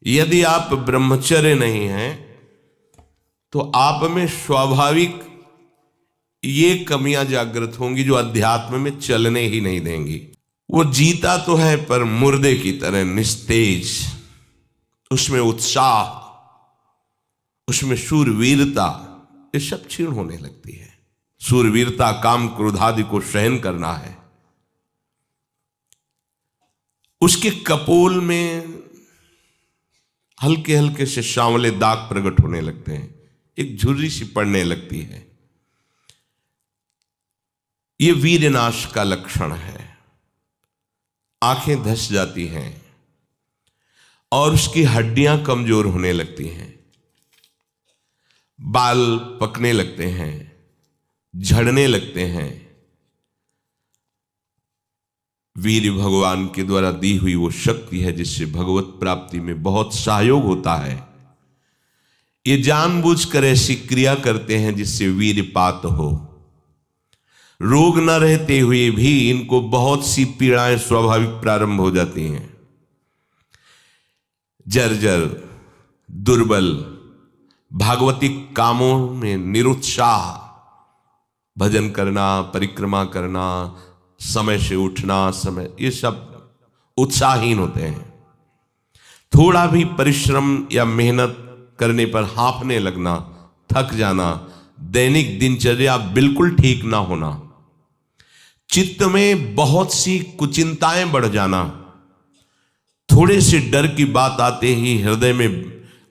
यदि आप ब्रह्मचर्य नहीं हैं तो आप में स्वाभाविक ये कमियां जागृत होंगी जो अध्यात्म में चलने ही नहीं देंगी। वो जीता तो है पर मुर्दे की तरह निस्तेज, उसमें उत्साह, उसमें शूरवीरता, ये सब क्षीण होने लगती है। शूरवीरता काम क्रोध आदि को सहन करना है। उसके कपोल में हल्के हल्के से सांवले दाग प्रकट होने लगते हैं, एक झुर्री सी पड़ने लगती है। ये वीरनाश का लक्षण है। आंखें धस जाती हैं और उसकी हड्डियां कमजोर होने लगती हैं, बाल पकने लगते हैं, झड़ने लगते हैं। वीर भगवान के द्वारा दी हुई वो शक्ति है जिससे भगवत प्राप्ति में बहुत सहयोग होता है। ये जानबूझकर ऐसी क्रिया करते हैं जिससे वीरपात हो। रोग न रहते हुए भी इनको बहुत सी पीड़ाएं स्वाभाविक प्रारंभ हो जाती हैं। जर्जर, दुर्बल, भागवतिक कामों में निरुत्साह, भजन करना, परिक्रमा करना, समय से उठना, समय, ये सब उत्साहहीन होते हैं। थोड़ा भी परिश्रम या मेहनत करने पर हांफने लगना, थक जाना, दैनिक दिनचर्या बिल्कुल ठीक ना होना, चित्त में बहुत सी कुचिंताएं बढ़ जाना, थोड़े से डर की बात आते ही हृदय में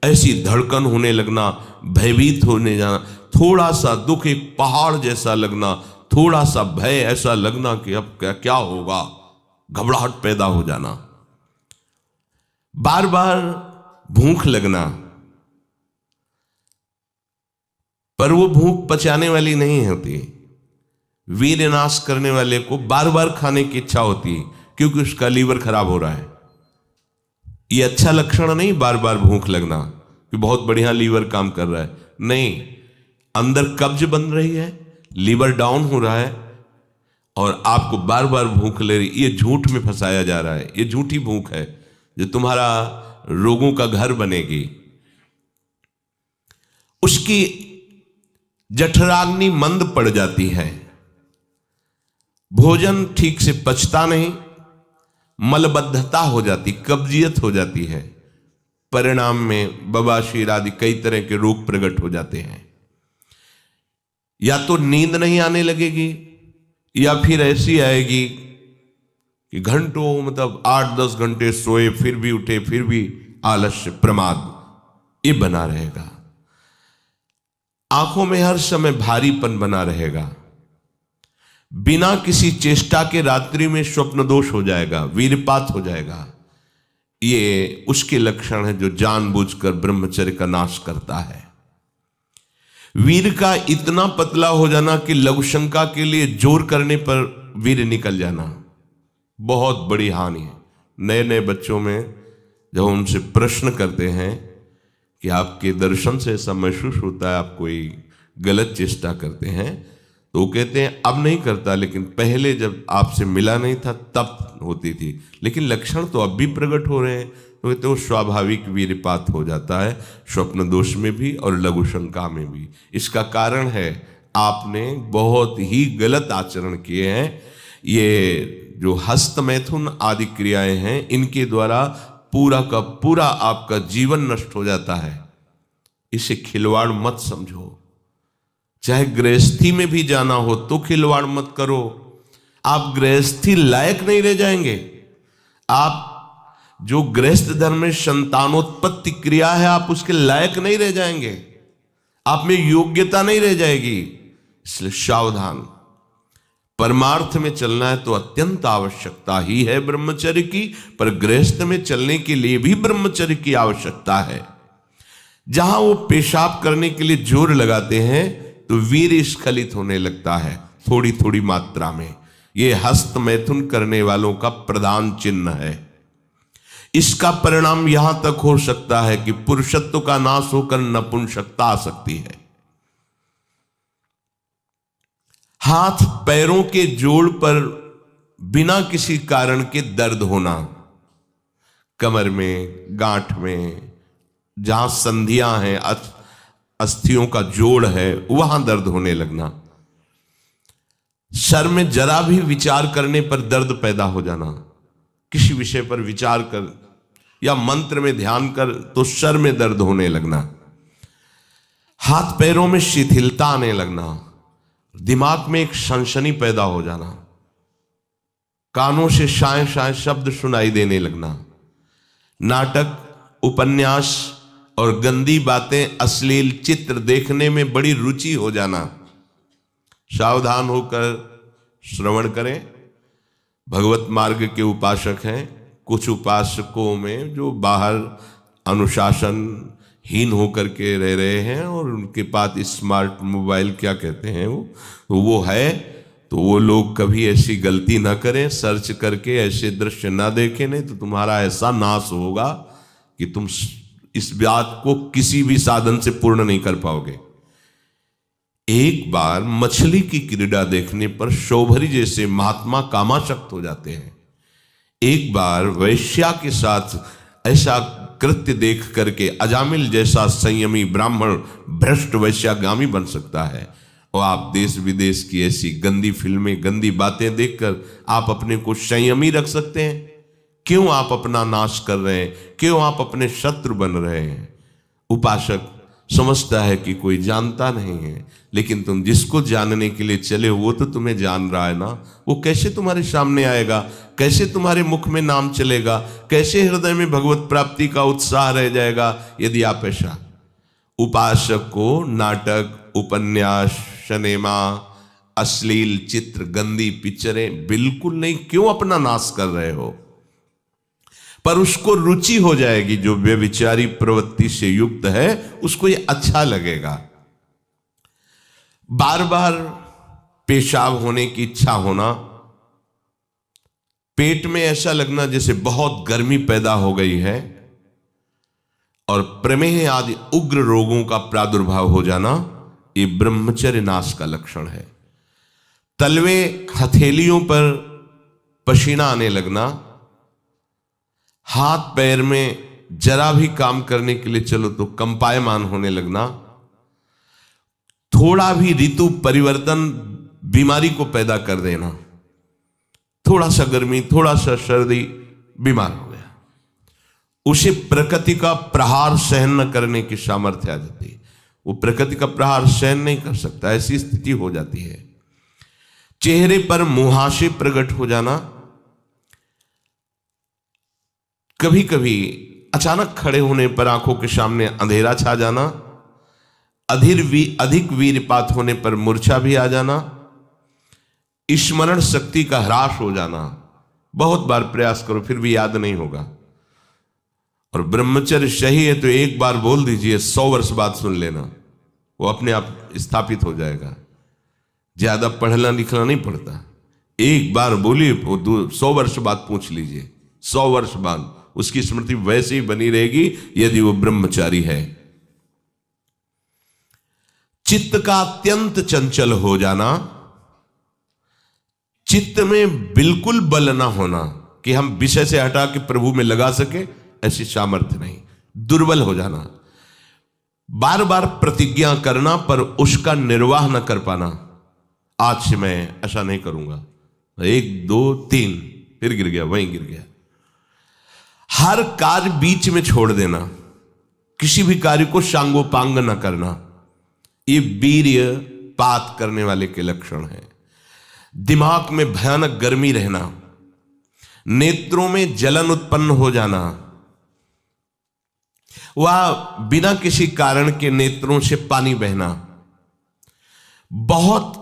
ऐसी धड़कन होने लगना, भयभीत होने जाना, थोड़ा सा दुख एक पहाड़ जैसा लगना, थोड़ा सा भय ऐसा लगना कि अब क्या क्या होगा, घबराहट पैदा हो जाना, बार बार भूख लगना, पर वो भूख पचाने वाली नहीं होती। वीरनाश करने वाले को बार बार खाने की इच्छा होती है क्योंकि उसका लीवर खराब हो रहा है। ये अच्छा लक्षण नहीं बार बार भूख लगना कि बहुत बढ़िया लीवर काम कर रहा है, नहीं, अंदर कब्ज बन रही है, लीवर डाउन हो रहा है और आपको बार बार भूख ले रही। ये झूठ में फंसाया जा रहा है, ये झूठी भूख है जो तुम्हारा रोगों का घर बनेगी। उसकी जठराग्नि मंद पड़ जाती है, भोजन ठीक से पचता नहीं, मलबद्धता हो जाती, कब्जियत हो जाती है। परिणाम में बवासीर आदि कई तरह के रोग प्रकट हो जाते हैं। या तो नींद नहीं आने लगेगी या फिर ऐसी आएगी कि घंटों, मतलब 8-10 घंटे सोए फिर भी उठे, फिर भी आलस्य, प्रमाद, ये बना रहेगा। आंखों में हर समय भारीपन बना रहेगा। बिना किसी चेष्टा के रात्रि में स्वप्न दोष हो जाएगा, वीरपात हो जाएगा। ये उसके लक्षण है जो जानबूझकर ब्रह्मचर्य का नाश करता है। वीर का इतना पतला हो जाना कि लघुशंका के लिए जोर करने पर वीर निकल जाना बहुत बड़ी हानि है। नए नए बच्चों में जब उनसे प्रश्न करते हैं कि आपके दर्शन से ऐसा महसूस होता है आप कोई गलत चेष्टा करते हैं, तो वो कहते हैं अब नहीं करता, लेकिन पहले जब आपसे मिला नहीं था तब होती थी, लेकिन लक्षण तो अब भी प्रकट हो रहे हैं। तो कहते हैं वो स्वाभाविक वीरपात हो जाता है, स्वप्न दोष में भी और लघु शंका में भी। इसका कारण है आपने बहुत ही गलत आचरण किए हैं। ये जो हस्त मैथुन आदि क्रियाएं हैं, इनके द्वारा पूरा का पूरा आपका जीवन नष्ट हो जाता है। इसे खिलवाड़ मत समझो। चाहे गृहस्थी में भी जाना हो तो खिलवाड़ मत करो। आप गृहस्थी लायक नहीं रह जाएंगे। आप जो गृहस्थ धर्म में संतानोत्पत्ति क्रिया है, आप उसके लायक नहीं रह जाएंगे, आप में योग्यता नहीं रह जाएगी। इसलिए सावधान। परमार्थ में चलना है तो अत्यंत आवश्यकता ही है ब्रह्मचर्य की, पर गृहस्थ में चलने के लिए भी ब्रह्मचर्य की आवश्यकता है। जहां वो पेशाब करने के लिए जोर लगाते हैं तो वीर स्खलित होने लगता है थोड़ी थोड़ी मात्रा में। ये हस्त मैथुन करने वालों का प्रधान चिन्ह है। इसका परिणाम यहां तक हो सकता है कि पुरुषत्व का नाश होकर नपुंसकता आ सकती है। हाथ पैरों के जोड़ पर बिना किसी कारण के दर्द होना, कमर में, गांठ में, जहां संधियां हैं, अस्थियों का जोड़ है, वहां दर्द होने लगना। सर में जरा भी विचार करने पर दर्द पैदा हो जाना। किसी विषय पर विचार कर या मंत्र में ध्यान कर तो सर में दर्द होने लगना। हाथ पैरों में शिथिलता आने लगना। दिमाग में एक सनसनी पैदा हो जाना। कानों से शाय शाय शब्द सुनाई देने लगना। नाटक, उपन्यास और गंदी बातें, अश्लील चित्र देखने में बड़ी रुचि हो जाना। सावधान होकर श्रवण करें। भगवत मार्ग के उपासक हैं। कुछ उपासकों में जो बाहर अनुशासनहीन होकर के रह रहे हैं और उनके पास स्मार्ट मोबाइल क्या कहते हैं वो है, तो वो लोग कभी ऐसी गलती ना करें, सर्च करके ऐसे दृश्य ना देखें, नहीं तो तुम्हारा ऐसा नाश होगा कि तुम इस बात को किसी भी साधन से पूर्ण नहीं कर पाओगे। एक बार मछली की क्रीड़ा देखने पर शौभरी जैसे महात्मा कामाशक्त हो जाते हैं। एक बार वैश्या के साथ ऐसा कृत्य देख करके अजामिल जैसा संयमी ब्राह्मण भ्रष्ट वैश्यागामी बन सकता है। और आप देश विदेश की ऐसी गंदी फिल्में, गंदी बातें देखकर आप अपने को संयमी रख सकते हैं? क्यों आप अपना नाश कर रहे हैं? क्यों आप अपने शत्रु बन रहे हैं? उपासक समझता है कि कोई जानता नहीं है, लेकिन तुम जिसको जानने के लिए चले वो तो तुम्हें जान रहा है ना। वो कैसे तुम्हारे सामने आएगा? कैसे तुम्हारे मुख में नाम चलेगा? कैसे हृदय में भगवत प्राप्ति का उत्साह रह जाएगा यदि आप ऐसा? उपासक को नाटक, उपन्यास, सिनेमा, अश्लील चित्र, गंदी पिक्चरें बिल्कुल नहीं। क्यों अपना नाश कर रहे हो? पर उसको रुचि हो जाएगी। जो व्यभिचारी प्रवृत्ति से युक्त है उसको ये अच्छा लगेगा। बार बार पेशाब होने की इच्छा होना, पेट में ऐसा लगना जैसे बहुत गर्मी पैदा हो गई है, और प्रमेह आदि उग्र रोगों का प्रादुर्भाव हो जाना, ये ब्रह्मचर्य नाश का लक्षण है। तलवे हथेलियों पर पसीना आने लगना, हाथ पैर में जरा भी काम करने के लिए चलो तो कंपायमान होने लगना, थोड़ा भी ऋतु परिवर्तन बीमारी को पैदा कर देना। थोड़ा सा गर्मी, थोड़ा सा सर्दी, बीमार हो गया। उसे प्रकृति का प्रहार सहन न करने की सामर्थ्य आ जाती है। वो प्रकृति का प्रहार सहन नहीं कर सकता, ऐसी स्थिति हो जाती है। चेहरे पर मुहासे प्रकट हो जाना, कभी कभी अचानक खड़े होने पर आंखों के सामने अंधेरा छा जाना, अधिक वीरपात होने पर मूर्छा भी आ जाना, स्मरण शक्ति का ह्रास हो जाना। बहुत बार प्रयास करो फिर भी याद नहीं होगा। और ब्रह्मचर्य सही है तो एक बार बोल दीजिए, 100 वर्ष बाद सुन लेना, वो अपने आप स्थापित हो जाएगा। ज्यादा पढ़ना लिखना नहीं पड़ता। एक बार बोलिए, वो 100 वर्ष बाद पूछ लीजिए, 100 वर्ष बाद उसकी स्मृति वैसे ही बनी रहेगी यदि वो ब्रह्मचारी है। चित्त का अत्यंत चंचल हो जाना, चित्त में बिल्कुल बल ना होना कि हम विषय से हटा के प्रभु में लगा सके, ऐसी सामर्थ्य नहीं। दुर्बल हो जाना, बार बार प्रतिज्ञा करना पर उसका निर्वाह न कर पाना। आज से मैं ऐसा नहीं करूंगा, 1 2 3 फिर गिर गया, वहीं गिर गया। हर कार्य बीच में छोड़ देना, किसी भी कार्य को सांगोपांग न करना, ये वीर्य पात करने वाले के लक्षण हैं। दिमाग में भयानक गर्मी रहना, नेत्रों में जलन उत्पन्न हो जाना, वह बिना किसी कारण के नेत्रों से पानी बहना, बहुत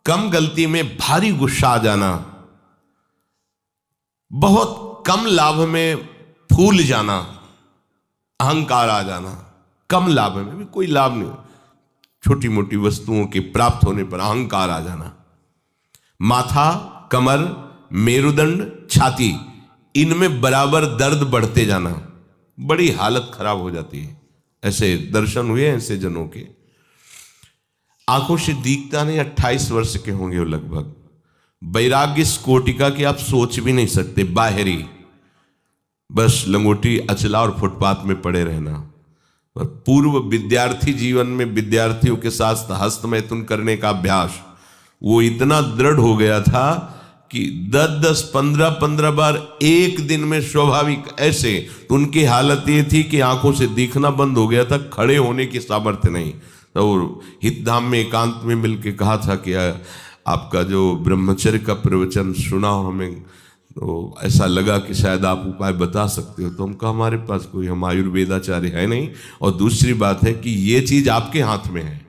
कम गलती में भारी गुस्सा आ जाना, बहुत कम लाभ में फूल जाना, अहंकार आ जाना। कम लाभ में भी कोई लाभ नहीं, छोटी मोटी वस्तुओं के प्राप्त होने पर अहंकार आ जाना। माथा, कमर, मेरुदंड, छाती, इनमें बराबर दर्द बढ़ते जाना, बड़ी हालत खराब हो जाती है। ऐसे दर्शन हुए ऐसे जनों के, आंखों से दिखता नहीं, 28 वर्ष के होंगे वो लगभग। वैराग्य इस कोटि का कि आप सोच भी नहीं सकते, बाहरी बस लंगोटी अचला और फुटपाथ में पड़े रहना। और पूर्व विद्यार्थी जीवन में विद्यार्थियों के साथ हस्तमैथुन करने का अभ्यास वो इतना दृढ़ हो गया था कि 10-10, 15-15 बार एक दिन में स्वाभाविक ऐसे, तो उनकी हालत ये थी कि आंखों से दिखना बंद हो गया था, खड़े होने की सामर्थ्य नहीं। तो हितधाम में एकांत में मिलके कहा था कि आपका जो ब्रह्मचर्य का प्रवचन सुना और हमें तो ऐसा लगा कि शायद आप उपाय बता सकते हो। तो हम कहा हमारे पास कोई, हम आयुर्वेदाचार्य है नहीं, और दूसरी बात है कि ये चीज आपके हाथ में है,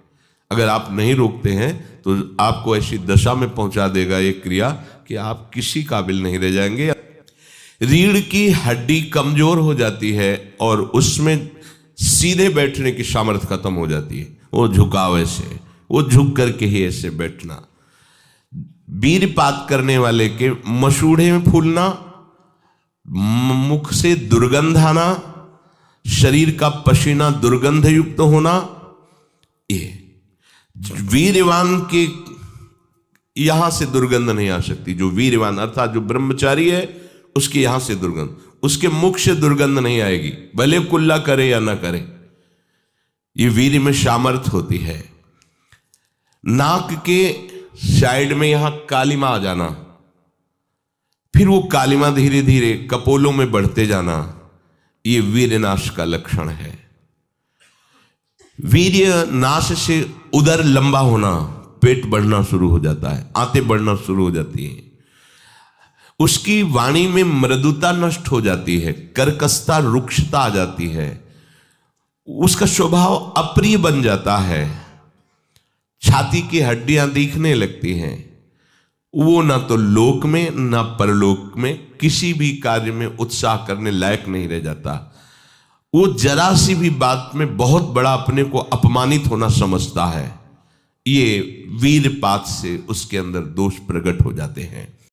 अगर आप नहीं रोकते हैं तो आपको ऐसी दशा में पहुंचा देगा ये क्रिया कि आप किसी काबिल नहीं रह जाएंगे। रीढ़ की हड्डी कमजोर हो जाती है और उसमें सीधे बैठने की सामर्थ्य खत्म हो जाती है। वो झुकाव ऐसे, वो झुक करके ही ऐसे बैठना। वीरपात करने वाले के मसूड़े में फूलना, मुख से दुर्गंध आना, शरीर का पसीना दुर्गंध युक्त होना, ये वीरवान के यहां से दुर्गंध नहीं आ सकती। जो वीरवान अर्थात जो ब्रह्मचारी है उसके यहां से दुर्गंध, उसके मुख से दुर्गंध नहीं आएगी, भले कुल्ला करे या ना करे। ये वीर में सामर्थ्य होती है। नाक के साइड में यहां कालिमा आ जाना, फिर वो कालिमा धीरे धीरे कपोलों में बढ़ते जाना, ये वीर नाश का लक्षण है। वीर्य नाश से उदर लंबा होना, पेट बढ़ना शुरू हो जाता है, आंतें बढ़ना शुरू हो जाती है। उसकी वाणी में मृदुता नष्ट हो जाती है, कर्कशता रुक्षता आ जाती है, उसका स्वभाव अप्रिय बन जाता है, छाती की हड्डियां दिखने लगती हैं। वो ना तो लोक में ना परलोक में किसी भी कार्य में उत्साह करने लायक नहीं रह जाता। वो जरा सी भी बात में बहुत बड़ा अपने को अपमानित होना समझता है। ये वीरपात से उसके अंदर दोष प्रकट हो जाते हैं।